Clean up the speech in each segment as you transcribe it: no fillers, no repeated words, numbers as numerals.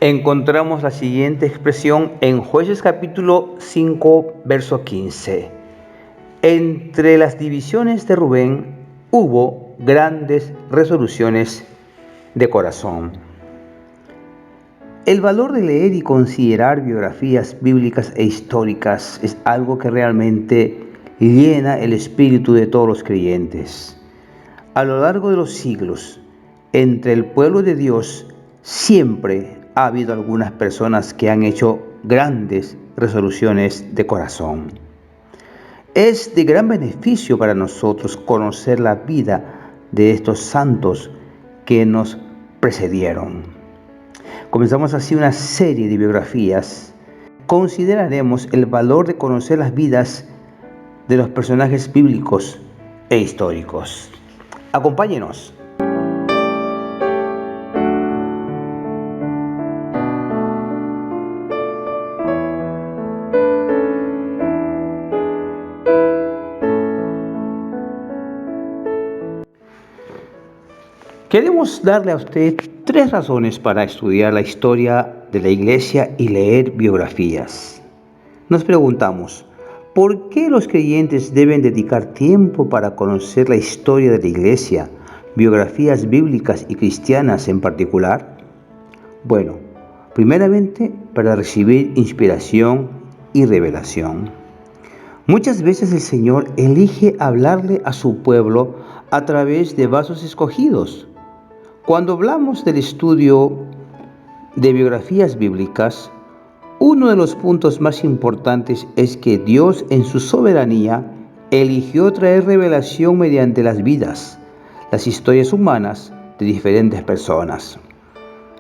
Encontramos la siguiente expresión en Jueces capítulo 5, verso 15. Entre las divisiones de Rubén hubo grandes resoluciones de corazón. El valor de leer y considerar biografías bíblicas e históricas es algo que realmente llena el espíritu de todos los creyentes. A lo largo de los siglos, entre el pueblo de Dios siempre ha habido algunas personas que han hecho grandes resoluciones de corazón. Es de gran beneficio para nosotros conocer la vida de estos santos que nos precedieron. Comenzamos así una serie de biografías. Consideraremos el valor de conocer las vidas de los personajes bíblicos e históricos. Acompáñenos. Queremos darle a usted 3 razones para estudiar la historia de la Iglesia y leer biografías. Nos preguntamos, ¿por qué los creyentes deben dedicar tiempo para conocer la historia de la Iglesia, biografías bíblicas y cristianas en particular? Bueno, primeramente para recibir inspiración y revelación. Muchas veces el Señor elige hablarle a su pueblo a través de vasos escogidos. Cuando hablamos del estudio de biografías bíblicas, uno de los puntos más importantes es que Dios en su soberanía eligió traer revelación mediante las vidas, las historias humanas de diferentes personas.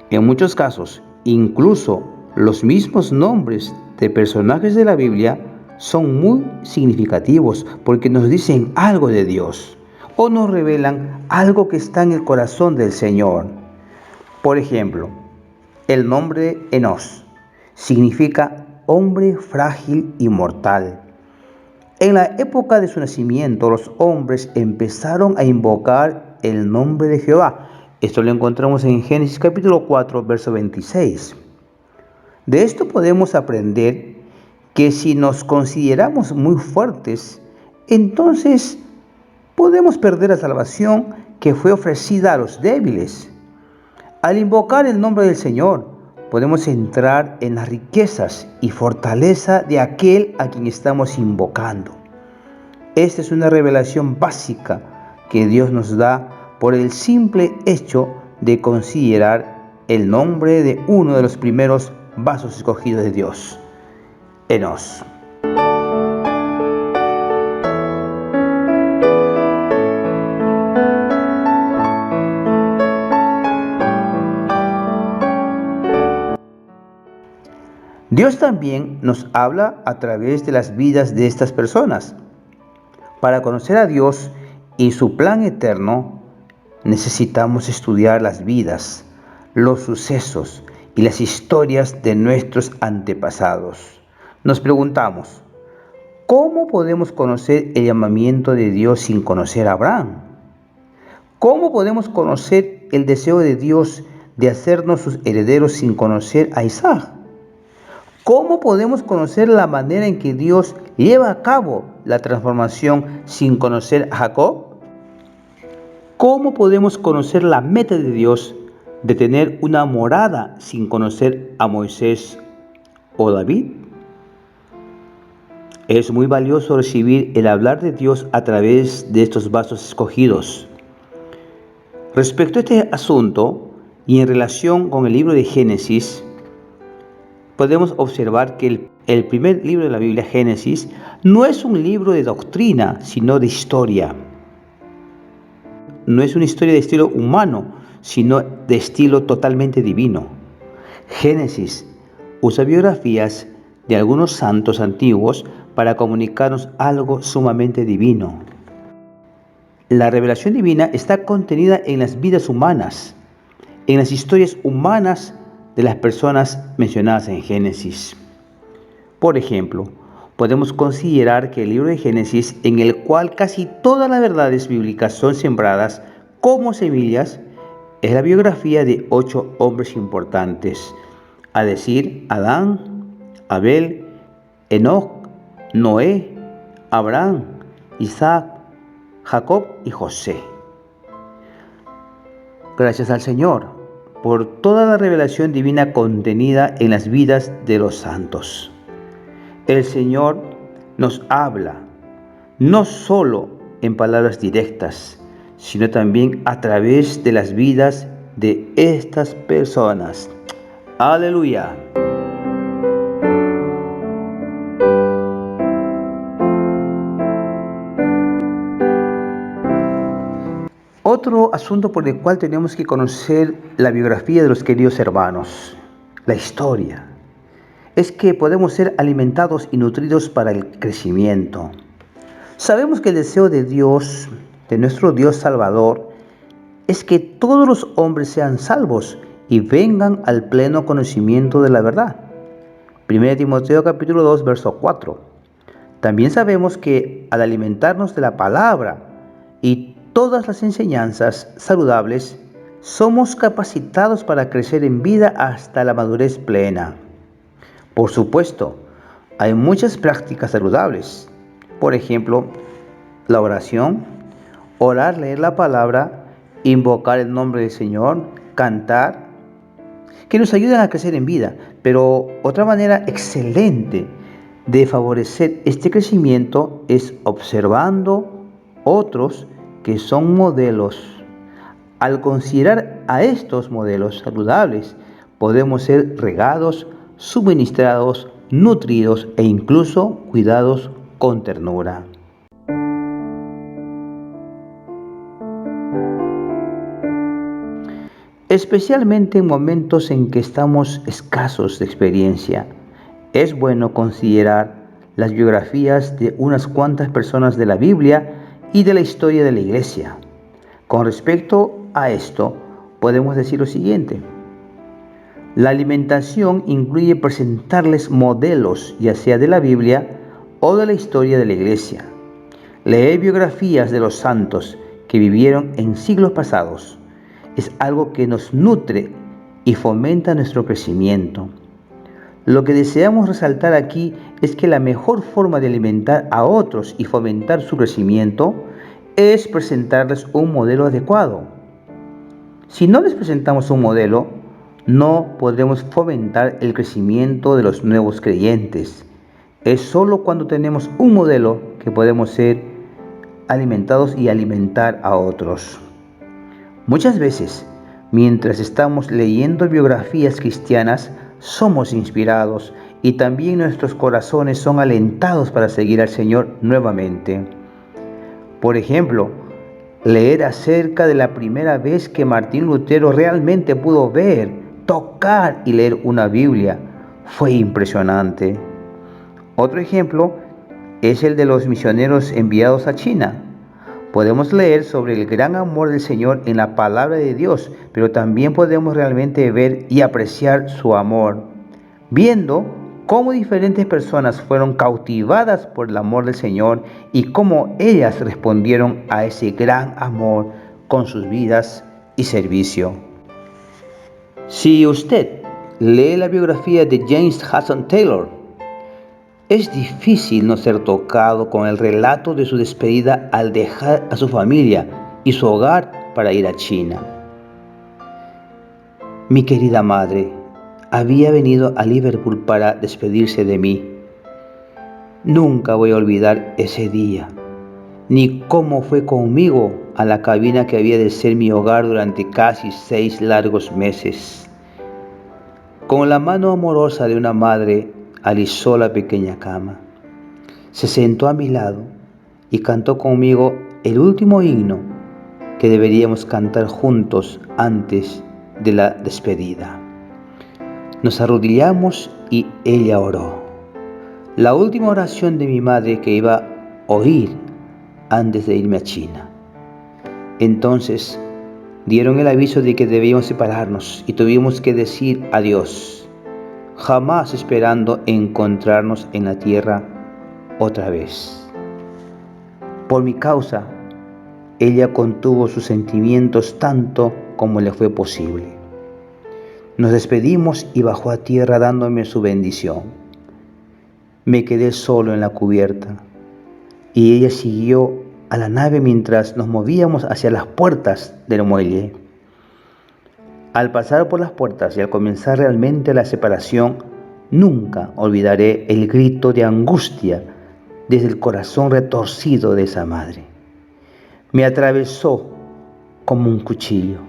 En muchos casos, incluso los mismos nombres de personajes de la Biblia son muy significativos porque nos dicen algo de Dios o nos revelan algo que está en el corazón del Señor. Por ejemplo, el nombre Enos significa hombre frágil y mortal. En la época de su nacimiento, los hombres empezaron a invocar el nombre de Jehová. Esto lo encontramos en Génesis capítulo 4, verso 26. De esto podemos aprender que si nos consideramos muy fuertes, entonces podemos perder la salvación que fue ofrecida a los débiles. Al invocar el nombre del Señor, podemos entrar en las riquezas y fortaleza de aquel a quien estamos invocando. Esta es una revelación básica que Dios nos da por el simple hecho de considerar el nombre de uno de los primeros vasos escogidos de Dios, Enos. Dios también nos habla a través de las vidas de estas personas. Para conocer a Dios y su plan eterno, necesitamos estudiar las vidas, los sucesos y las historias de nuestros antepasados. Nos preguntamos, ¿cómo podemos conocer el llamamiento de Dios sin conocer a Abraham? ¿Cómo podemos conocer el deseo de Dios de hacernos sus herederos sin conocer a Isaac? ¿Cómo podemos conocer la manera en que Dios lleva a cabo la transformación sin conocer a Jacob? ¿Cómo podemos conocer la meta de Dios de tener una morada sin conocer a Moisés o David? Es muy valioso recibir el hablar de Dios a través de estos vasos escogidos. Respecto a este asunto y en relación con el libro de Génesis, podemos observar que el primer libro de la Biblia, Génesis, no es un libro de doctrina, sino de historia. No es una historia de estilo humano, sino de estilo totalmente divino. Génesis usa biografías de algunos santos antiguos para comunicarnos algo sumamente divino. La revelación divina está contenida en las vidas humanas, en las historias humanas de las personas mencionadas en Génesis. Por ejemplo, podemos considerar que el libro de Génesis, en el cual casi todas las verdades bíblicas son sembradas como semillas, es la biografía de 8 hombres importantes a decir, Adán, Abel, Enoc, Noé, Abraham, Isaac, Jacob y José. Gracias al Señor por toda la revelación divina contenida en las vidas de los santos. El Señor nos habla, no solo en palabras directas, sino también a través de las vidas de estas personas. Aleluya. Otro asunto por el cual tenemos que conocer la biografía de los queridos hermanos, la historia, es que podemos ser alimentados y nutridos para el crecimiento. Sabemos que el deseo de Dios, de nuestro Dios Salvador, es que todos los hombres sean salvos y vengan al pleno conocimiento de la verdad. 1 Timoteo capítulo 2, verso 4. También sabemos que al alimentarnos de la palabra y todas las enseñanzas saludables, somos capacitados para crecer en vida hasta la madurez plena. Por supuesto, hay muchas prácticas saludables. Por ejemplo, la oración, orar, leer la palabra, invocar el nombre del Señor, cantar, que nos ayudan a crecer en vida. Pero otra manera excelente de favorecer este crecimiento es observando otros que son modelos. Al considerar a estos modelos saludables, podemos ser regados, suministrados, nutridos e incluso cuidados con ternura. Especialmente en momentos en que estamos escasos de experiencia, es bueno considerar las biografías de unas cuantas personas de la Biblia y de la historia de la Iglesia. Con respecto a esto, podemos decir lo siguiente. La alimentación incluye presentarles modelos, ya sea de la Biblia o de la historia de la Iglesia. Leer biografías de los santos que vivieron en siglos pasados es algo que nos nutre y fomenta nuestro crecimiento. Lo que deseamos resaltar aquí es que la mejor forma de alimentar a otros y fomentar su crecimiento es presentarles un modelo adecuado. Si no les presentamos un modelo, no podremos fomentar el crecimiento de los nuevos creyentes. Es solo cuando tenemos un modelo que podemos ser alimentados y alimentar a otros. Muchas veces, mientras estamos leyendo biografías cristianas, somos inspirados y también nuestros corazones son alentados para seguir al Señor nuevamente. Por ejemplo, leer acerca de la primera vez que Martín Lutero realmente pudo ver, tocar y leer una Biblia fue impresionante. Otro ejemplo es el de los misioneros enviados a China. Podemos leer sobre el gran amor del Señor en la palabra de Dios, pero también podemos realmente ver y apreciar su amor, viendo cómo diferentes personas fueron cautivadas por el amor del Señor y cómo ellas respondieron a ese gran amor con sus vidas y servicio. Si usted lee la biografía de James Hudson Taylor, es difícil no ser tocado con el relato de su despedida al dejar a su familia y su hogar para ir a China. Mi querida madre había venido a Liverpool para despedirse de mí. Nunca voy a olvidar ese día, ni cómo fue conmigo a la cabina que había de ser mi hogar durante casi 6 largos meses. Con la mano amorosa de una madre, alisó la pequeña cama, se sentó a mi lado y cantó conmigo el último himno que deberíamos cantar juntos antes de la despedida. Nos arrodillamos y ella oró, la última oración de mi madre que iba a oír antes de irme a China. Entonces dieron el aviso de que debíamos separarnos y tuvimos que decir adiós, jamás esperando encontrarnos en la tierra otra vez. Por mi causa, ella contuvo sus sentimientos tanto como le fue posible. Nos despedimos y bajó a tierra dándome su bendición. Me quedé solo en la cubierta y ella siguió a la nave mientras nos movíamos hacia las puertas del muelle. Al pasar por las puertas y al comenzar realmente la separación, nunca olvidaré el grito de angustia desde el corazón retorcido de esa madre. Me atravesó como un cuchillo.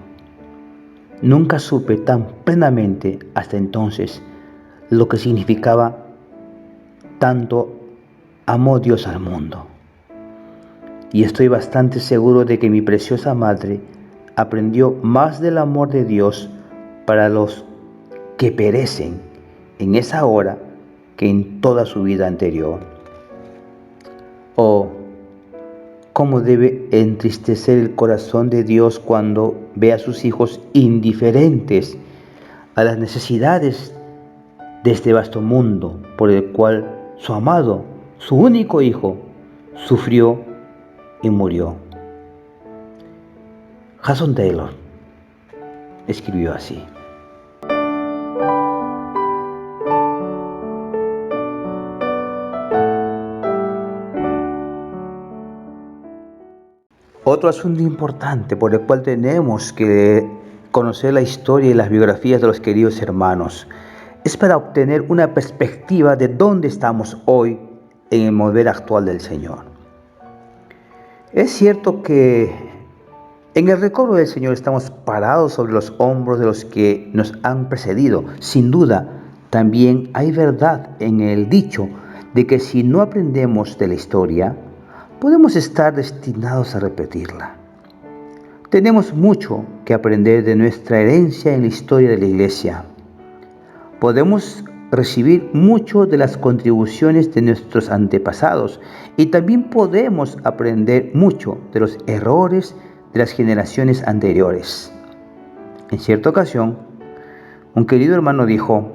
Nunca supe tan plenamente hasta entonces lo que significaba tanto amó Dios al mundo. Y estoy bastante seguro de que mi preciosa madre aprendió más del amor de Dios para los que perecen en esa hora que en toda su vida anterior. Oh, cómo debe entristecer el corazón de Dios cuando ve a sus hijos indiferentes a las necesidades de este vasto mundo por el cual su amado, su único hijo, sufrió y murió. Hudson Taylor escribió así. Otro asunto importante por el cual tenemos que conocer la historia y las biografías de los queridos hermanos es para obtener una perspectiva de dónde estamos hoy en el mover actual del Señor. Es cierto que en el recobro del Señor estamos parados sobre los hombros de los que nos han precedido. Sin duda, también hay verdad en el dicho de que si no aprendemos de la historia, podemos estar destinados a repetirla. Tenemos mucho que aprender de nuestra herencia en la historia de la Iglesia. Podemos recibir mucho de las contribuciones de nuestros antepasados y también podemos aprender mucho de los errores de las generaciones anteriores. En cierta ocasión, un querido hermano dijo: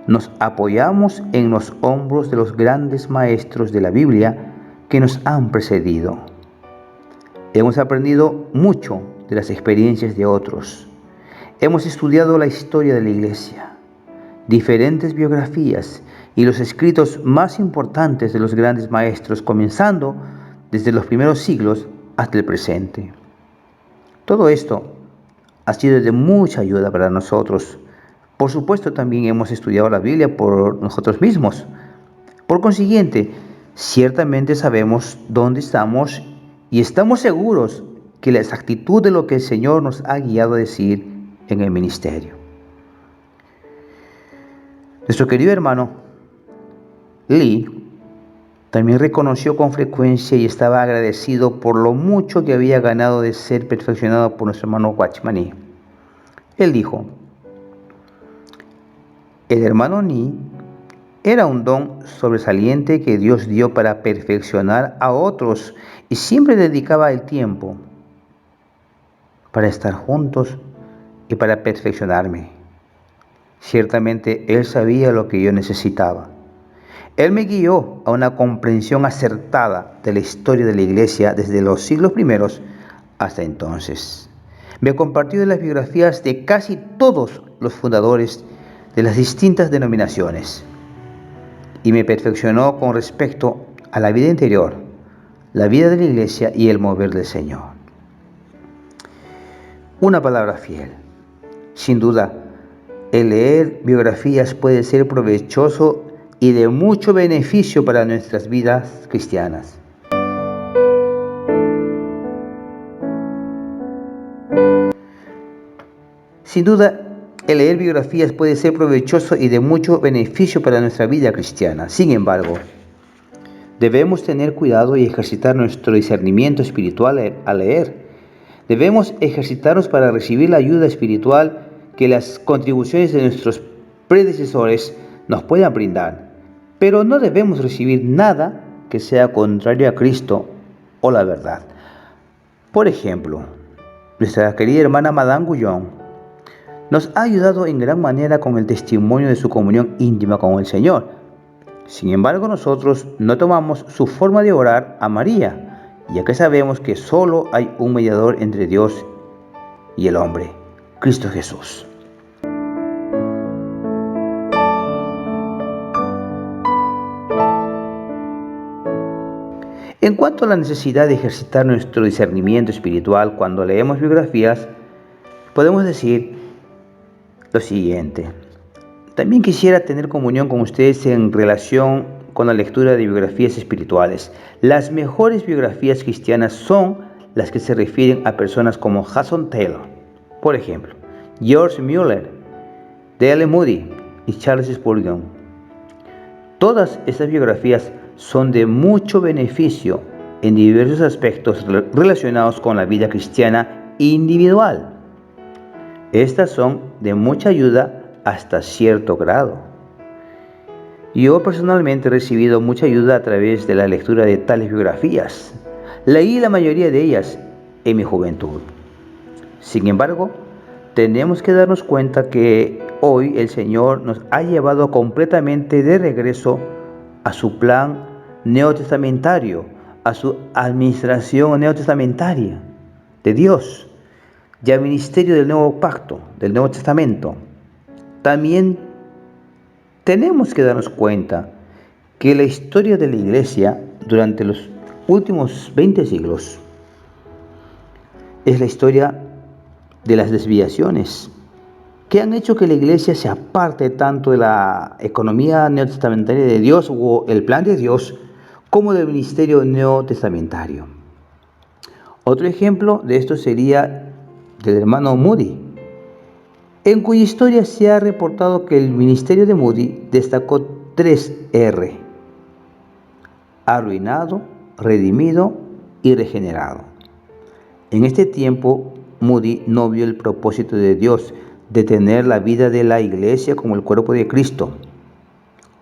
nos apoyamos en los hombros de los grandes maestros de la Biblia que nos han precedido. Hemos aprendido mucho de las experiencias de otros. Hemos estudiado la historia de la Iglesia, diferentes biografías y los escritos más importantes de los grandes maestros, comenzando desde los primeros siglos hasta el presente. Todo esto ha sido de mucha ayuda para nosotros. Por supuesto, también hemos estudiado la Biblia por nosotros mismos. Por consiguiente, ciertamente sabemos dónde estamos y estamos seguros que la exactitud de lo que el Señor nos ha guiado a decir en el ministerio. Nuestro querido hermano Lee también reconoció con frecuencia y estaba agradecido por lo mucho que había ganado de ser perfeccionado por nuestro hermano Watchman Nee. Él dijo: el hermano Nee era un don sobresaliente que Dios dio para perfeccionar a otros y siempre dedicaba el tiempo para estar juntos y para perfeccionarme. Ciertamente Él sabía lo que yo necesitaba. Él me guió a una comprensión acertada de la historia de la Iglesia desde los siglos primeros hasta entonces. Me compartió de las biografías de casi todos los fundadores de las distintas denominaciones y me perfeccionó con respecto a la vida interior, la vida de la Iglesia y el mover del Señor. Una palabra fiel. Sin duda, el leer biografías puede ser provechoso y de mucho beneficio para nuestras vidas cristianas. Sin duda, el leer biografías puede ser provechoso y de mucho beneficio para nuestra vida cristiana. Sin embargo, debemos tener cuidado y ejercitar nuestro discernimiento espiritual al leer. Debemos ejercitarnos para recibir la ayuda espiritual que las contribuciones de nuestros predecesores nos puedan brindar, pero no debemos recibir nada que sea contrario a Cristo o la verdad. Por ejemplo, nuestra querida hermana Madame Guyon nos ha ayudado en gran manera con el testimonio de su comunión íntima con el Señor. Sin embargo, nosotros no tomamos su forma de orar a María, ya que sabemos que solo hay un mediador entre Dios y el hombre, Cristo Jesús. En cuanto a la necesidad de ejercitar nuestro discernimiento espiritual cuando leemos biografías, podemos decir lo siguiente. También quisiera tener comunión con ustedes en relación con la lectura de biografías espirituales. Las mejores biografías cristianas son las que se refieren a personas como Hudson Taylor, por ejemplo, George Mueller, D.L. Moody y Charles Spurgeon. Todas estas biografías son de mucho beneficio en diversos aspectos relacionados con la vida cristiana individual. Estas son de mucha ayuda hasta cierto grado. Yo personalmente he recibido mucha ayuda a través de la lectura de tales biografías. Leí la mayoría de ellas en mi juventud. Sin embargo, tenemos que darnos cuenta que hoy el Señor nos ha llevado completamente de regreso a su plan neotestamentario, a su administración neotestamentaria de Dios y al ministerio del nuevo pacto, del Nuevo Testamento. También tenemos que darnos cuenta que la historia de la Iglesia durante los últimos 20 siglos es la historia de las desviaciones que han hecho que la Iglesia se aparte tanto de la economía neotestamentaria de Dios o el plan de Dios como del ministerio neotestamentario. Otro ejemplo de esto sería del hermano Moody, en cuya historia se ha reportado que el ministerio de Moody destacó 3 R: arruinado, redimido y regenerado. En este tiempo, Moody no vio el propósito de Dios de tener la vida de la Iglesia como el cuerpo de Cristo.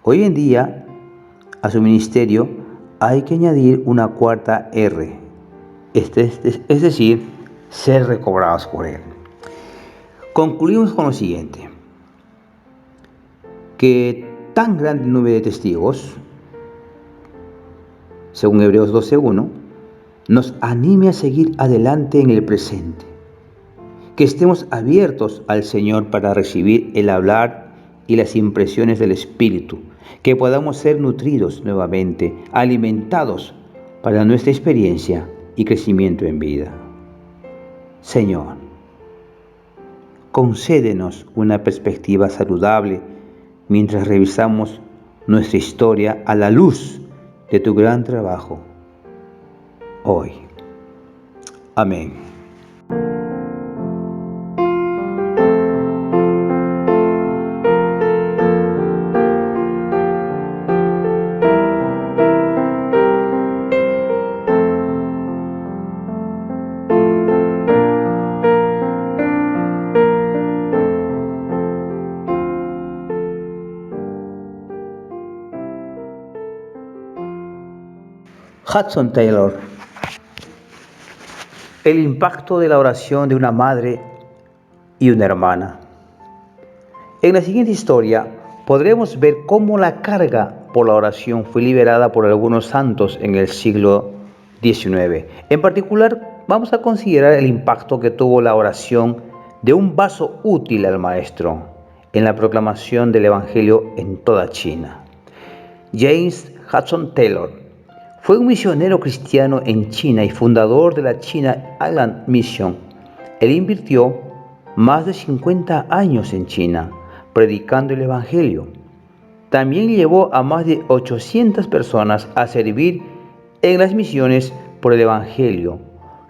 Hoy en día, a su ministerio hay que añadir una 4ª R, es decir, ser recobrados por Él. Concluimos con lo siguiente, que tan grande nube de testigos, según Hebreos 12:1, nos anime a seguir adelante en el presente, que estemos abiertos al Señor para recibir el hablar y las impresiones del Espíritu, que podamos ser nutridos nuevamente, alimentados para nuestra experiencia y crecimiento en vida. Señor, concédenos una perspectiva saludable mientras revisamos nuestra historia a la luz de tu gran trabajo hoy. Amén. Hudson Taylor. El impacto de la oración de una madre y una hermana. En la siguiente historia podremos ver cómo la carga por la oración fue liberada por algunos santos en el siglo XIX. En particular, vamos a considerar el impacto que tuvo la oración de un vaso útil al Maestro en la proclamación del Evangelio en toda China. James Hudson Taylor fue un misionero cristiano en China y fundador de la China Island Mission. Él invirtió más de 50 años en China, predicando el Evangelio. También llevó a más de 800 personas a servir en las misiones por el Evangelio,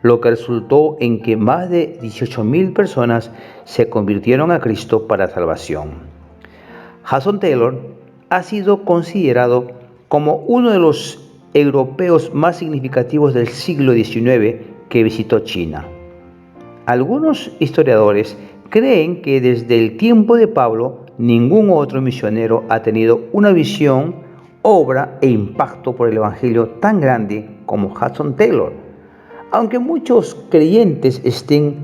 lo que resultó en que más de 18,000 personas se convirtieron a Cristo para salvación. Hudson Taylor ha sido considerado como uno de los europeos más significativos del siglo XIX que visitó China. Algunos historiadores creen que desde el tiempo de Pablo ningún otro misionero ha tenido una visión, obra e impacto por el Evangelio tan grande como Hudson Taylor. Aunque muchos creyentes estén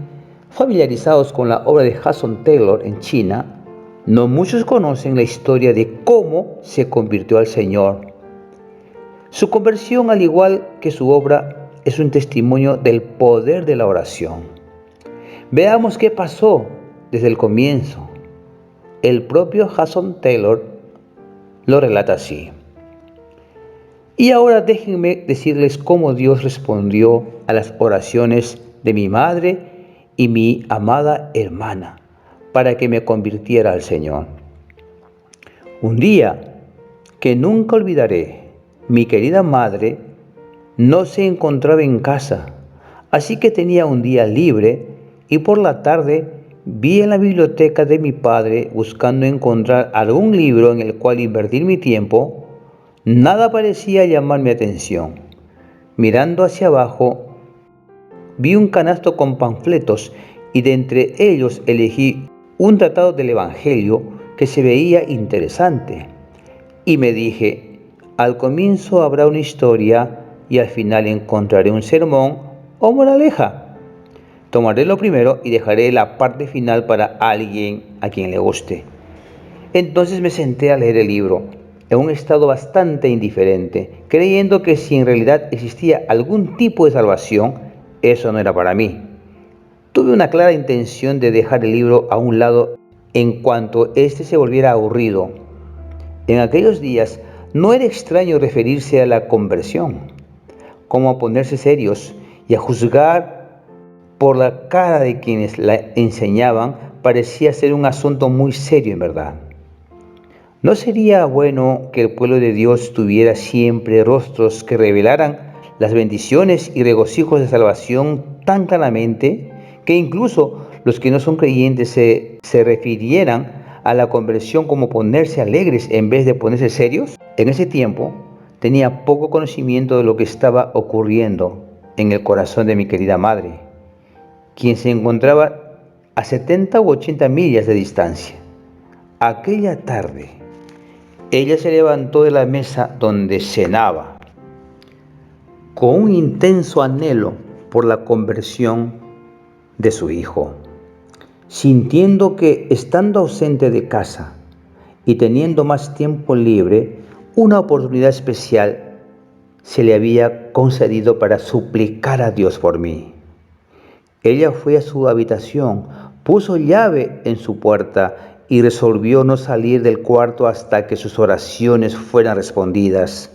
familiarizados con la obra de Hudson Taylor en China, no muchos conocen la historia de cómo se convirtió al Señor. Su conversión, al igual que su obra, es un testimonio del poder de la oración. Veamos qué pasó desde el comienzo. El propio Hudson Taylor lo relata así. Y ahora déjenme decirles cómo Dios respondió a las oraciones de mi madre y mi amada hermana para que me convirtiera al Señor. Un día que nunca olvidaré, mi querida madre no se encontraba en casa, así que tenía un día libre y por la tarde vi en la biblioteca de mi padre buscando encontrar algún libro en el cual invertir mi tiempo. Nada parecía llamar mi atención. Mirando hacia abajo, vi un canasto con panfletos y de entre ellos elegí un tratado del Evangelio que se veía interesante. Y me dije, al comienzo habrá una historia y al final encontraré un sermón o moraleja. Tomaré lo primero y dejaré la parte final para alguien a quien le guste. Entonces me senté a leer el libro, en un estado bastante indiferente, creyendo que si en realidad existía algún tipo de salvación, eso no era para mí. Tuve una clara intención de dejar el libro a un lado en cuanto éste se volviera aburrido. En aquellos días no era extraño referirse a la conversión, como a ponerse serios y a juzgar por la cara de quienes la enseñaban. Parecía ser un asunto muy serio en verdad. ¿No sería bueno que el pueblo de Dios tuviera siempre rostros que revelaran las bendiciones y regocijos de salvación tan claramente que incluso los que no son creyentes se refirieran a la conversión como ponerse alegres en vez de ponerse serios? En ese tiempo tenía poco conocimiento de lo que estaba ocurriendo en el corazón de mi querida madre, quien se encontraba a 70 u 80 millas de distancia. Aquella tarde, ella se levantó de la mesa donde cenaba, con un intenso anhelo por la conversión de su hijo, sintiendo que, estando ausente de casa y teniendo más tiempo libre, una oportunidad especial se le había concedido para suplicar a Dios por mí. Ella fue a su habitación, puso llave en su puerta y resolvió no salir del cuarto hasta que sus oraciones fueran respondidas.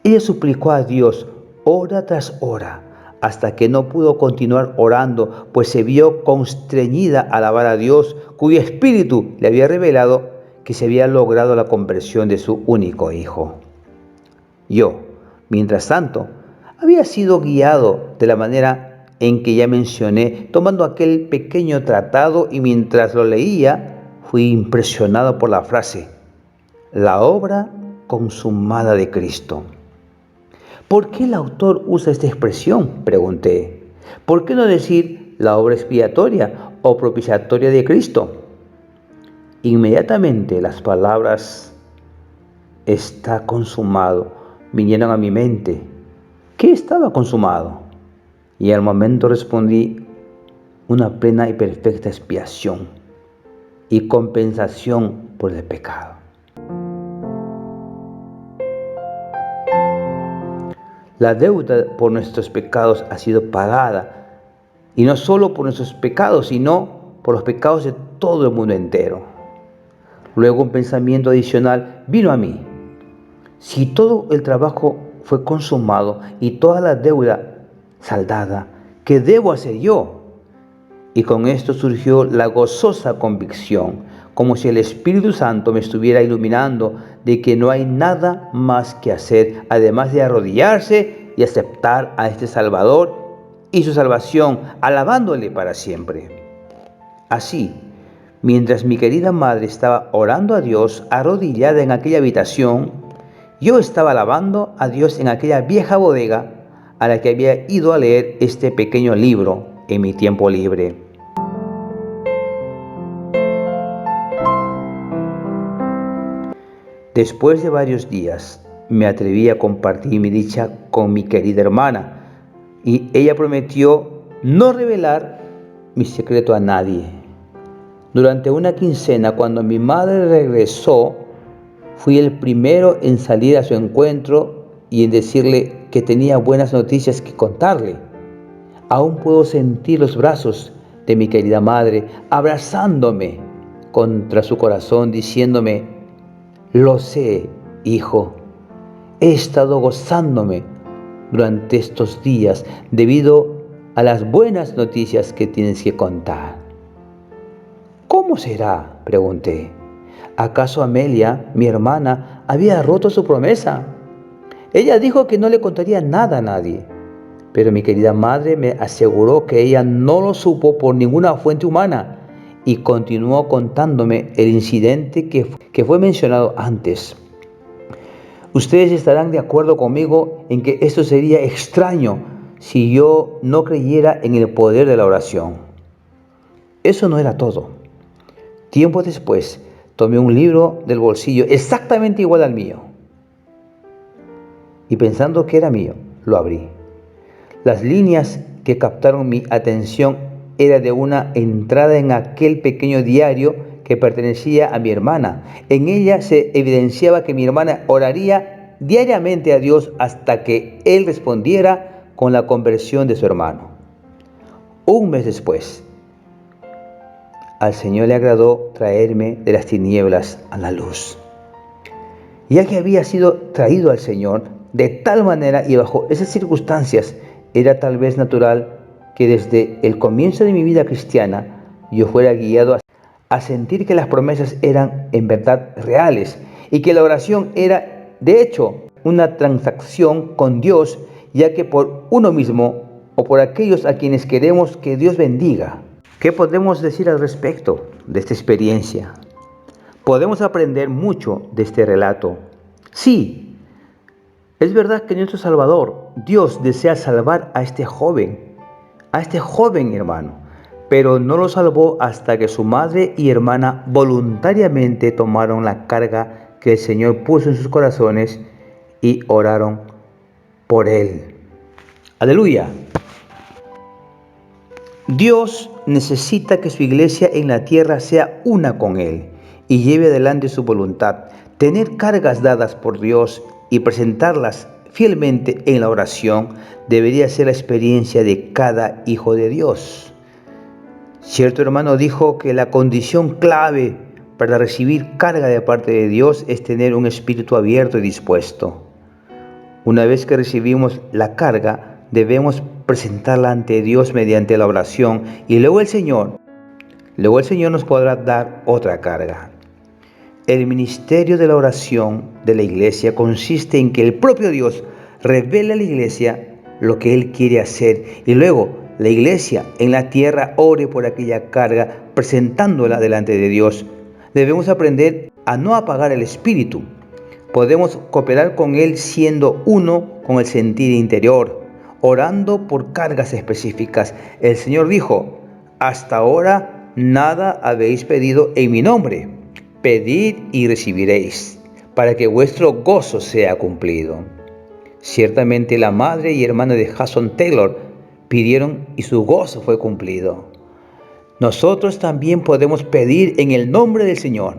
Ella suplicó a Dios hora tras hora, hasta que no pudo continuar orando, pues se vio constreñida a alabar a Dios, cuyo espíritu le había revelado que se había logrado la conversión de su único hijo. Yo, mientras tanto, había sido guiado de la manera en que ya mencioné, tomando aquel pequeño tratado, y mientras lo leía, fui impresionado por la frase, la obra consumada de Cristo. ¿Por qué el autor usa esta expresión?, pregunté. ¿Por qué no decir la obra expiatoria o propiciatoria de Cristo? Inmediatamente las palabras está consumado vinieron a mi mente. ¿Qué estaba consumado? Y al momento respondí, una plena y perfecta expiación y compensación por el pecado. La deuda por nuestros pecados ha sido pagada, y no solo por nuestros pecados, sino por los pecados de todo el mundo entero. Luego un pensamiento adicional vino a mí. Si todo el trabajo fue consumado y toda la deuda saldada, ¿qué debo hacer yo? Y con esto surgió la gozosa convicción, como si el Espíritu Santo me estuviera iluminando, de que no hay nada más que hacer, además de arrodillarse y aceptar a este Salvador y su salvación, alabándole para siempre. Así, mientras mi querida madre estaba orando a Dios arrodillada en aquella habitación, yo estaba alabando a Dios en aquella vieja bodega a la que había ido a leer este pequeño libro en mi tiempo libre. Después de varios días, me atreví a compartir mi dicha con mi querida hermana, y ella prometió no revelar mi secreto a nadie. Durante una quincena, cuando mi madre regresó, fui el primero en salir a su encuentro y en decirle que tenía buenas noticias que contarle. Aún puedo sentir los brazos de mi querida madre abrazándome contra su corazón, diciéndome, lo sé, hijo, he estado gozándome durante estos días debido a las buenas noticias que tienes que contar. ¿Cómo será?, pregunté. ¿Acaso Amelia, mi hermana, había roto su promesa? Ella dijo que no le contaría nada a nadie, pero mi querida madre me aseguró que ella no lo supo por ninguna fuente humana y continuó contándome el incidente que fue mencionado antes. Ustedes estarán de acuerdo conmigo en que esto sería extraño si yo no creyera en el poder de la oración. Eso no era todo. Tiempo después, tomé un libro del bolsillo exactamente igual al mío y pensando que era mío, lo abrí. Las líneas que captaron mi atención eran de una entrada en aquel pequeño diario que pertenecía a mi hermana. En ella se evidenciaba que mi hermana oraría diariamente a Dios hasta que Él respondiera con la conversión de su hermano. Un mes después, al Señor le agradó traerme de las tinieblas a la luz. Ya que había sido traído al Señor de tal manera y bajo esas circunstancias, era tal vez natural que desde el comienzo de mi vida cristiana yo fuera guiado a sentir que las promesas eran en verdad reales y que la oración era de hecho una transacción con Dios, ya que por uno mismo o por aquellos a quienes queremos que Dios bendiga. ¿Qué podemos decir al respecto de esta experiencia? Podemos aprender mucho de este relato. Sí, es verdad que nuestro Salvador, Dios, desea salvar a este joven hermano, pero no lo salvó hasta que su madre y hermana voluntariamente tomaron la carga que el Señor puso en sus corazones y oraron por él. ¡Aleluya! Dios necesita que su iglesia en la tierra sea una con Él y lleve adelante su voluntad. Tener cargas dadas por Dios y presentarlas fielmente en la oración debería ser la experiencia de cada hijo de Dios. Cierto hermano dijo que la condición clave para recibir carga de parte de Dios es tener un espíritu abierto y dispuesto. Una vez que recibimos la carga, debemos presentarla ante Dios mediante la oración y luego el Señor nos podrá dar otra carga. El ministerio de la oración de la iglesia consiste en que el propio Dios revele a la iglesia lo que Él quiere hacer y luego la iglesia en la tierra ore por aquella carga presentándola delante de Dios. Debemos aprender a no apagar el espíritu. Podemos cooperar con Él siendo uno con el sentir interior, orando por cargas específicas. El Señor dijo: hasta ahora nada habéis pedido en mi nombre. Pedid y recibiréis, para que vuestro gozo sea cumplido. Ciertamente la madre y hermana de Hudson Taylor pidieron y su gozo fue cumplido. Nosotros también podemos pedir en el nombre del Señor.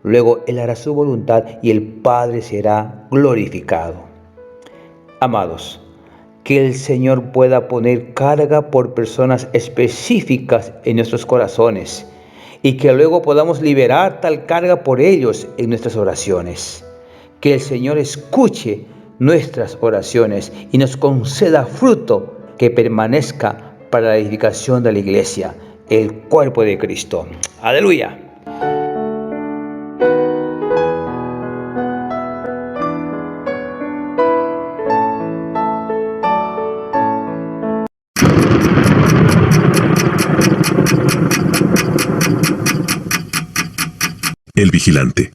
Luego Él hará su voluntad y el Padre será glorificado. Amados, que el Señor pueda poner carga por personas específicas en nuestros corazones y que luego podamos liberar tal carga por ellos en nuestras oraciones. Que el Señor escuche nuestras oraciones y nos conceda fruto que permanezca para la edificación de la iglesia, el cuerpo de Cristo. ¡Aleluya! El Vigilante.